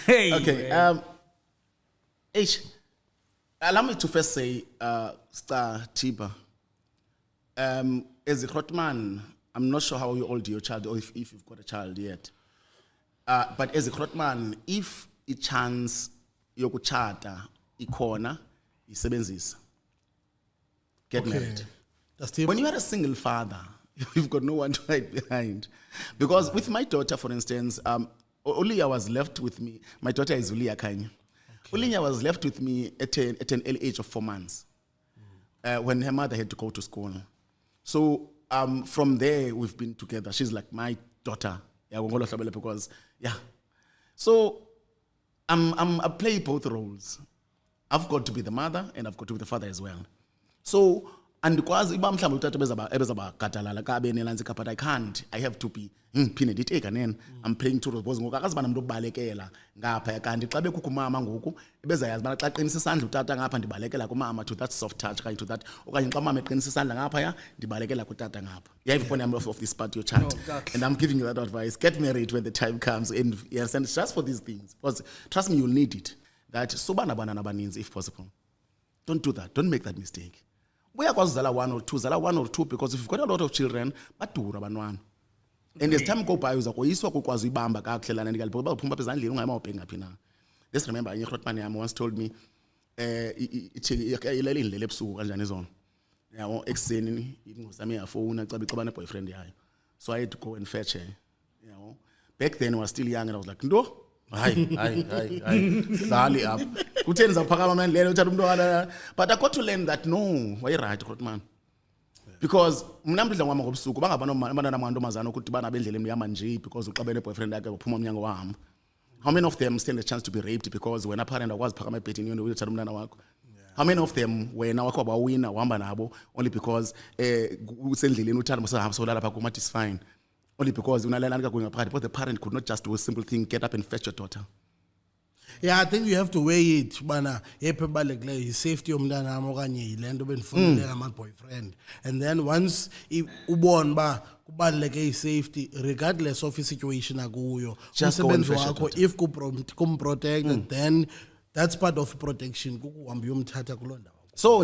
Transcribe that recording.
Hey, Okay. man. H. Allow me to first say, Star Tiba. As a Grotman, I'm not sure how old your child, or if you've got a child yet. But as a Grotman, if a chance yokuchata ikona isebenzisa, get married. That's tip. When you are a single father, you've got no one to hide behind. Because with my daughter, for instance, Ulia was left with me. My daughter is Ulia Kanya. Ulia was left with me at an early age of 4 months when her mother had to go to school. So from there, we've been together. She's like my daughter. Yeah, because yeah. So I play both roles. I've got to be the mother and I've got to be the father as well. So andikwazi iba mhlawumbe utata ebezaba gadalala ka benelanzika, but I can't. I have to be phinde ndithe kanene. I'm playing two roles because ngoku akaziba namuntu obalekela ngapha kanti xa bekukho umama ngoku ebezayazi bana xa qinisa isandla utata ngapha ndibalekela kumama, to that soft touch kanye to that, okanye xa mama eqinisa isandla ngapha ya ndibalekela kutata ngapha. You have point of this part your child. And I'm giving you that advice. Get married when the time comes, and you understand, just for these things, because trust me, you'll need it. That sobana banana baninzi if possible. Don't do that. Don't make that mistake. Uyakwazi uzala one or two, because if you've got a lot of children, badura abantwana. And as time go by, uzakoyiswa kukwazi ibamba kakuhle lana ndikaliphika baphuma apha ezandleni ungayimawubheki ngaphi na. Let's remember, enye igrotman yami once told me, ilele indlela ebusuku kanjani izona. Yabo ekuseni ingosi yami yafona caba ixabana boyfriend yayo. So I had to go and fetch her. Yabo. Back then I was still young and I was like, "Ndo? Hayi. Dali up. Kutheni zaphakama manje lelo uthatha umntwana." But I got to learn that no, why right grotman. Because mna mdla ngwami ngobusuku bangabantwana amantombazana ukuthi bana bendlela emnyama nje because uxabene boyfriend yakhe baphuma umnyango wahamba. How many of them stand a chance to be raped because when a parent akwazi phakama ebhedini yona uyothatha umntwana wakho? How many of them wena wakho abawina uhamba nabo only because usendleleni uthanda masahamba solala lapha kuma is fine, only because unalela ka kungaphakathi, because the parent could not just do a simple thing, get up and fetch your daughter. Yeah, I think you have to weigh it. Bana, epebalekle his safety omntana wami okanye yilento bendifunile ngama boyfriend. And then once ubona ba kubaleke his safety regardless of the situation akuyo. Just go and Umsebenzi fetch your wakho daughter. if kumprotect, then that's part of protection. Kukuhamba uyomthatha kuloo ndawo. So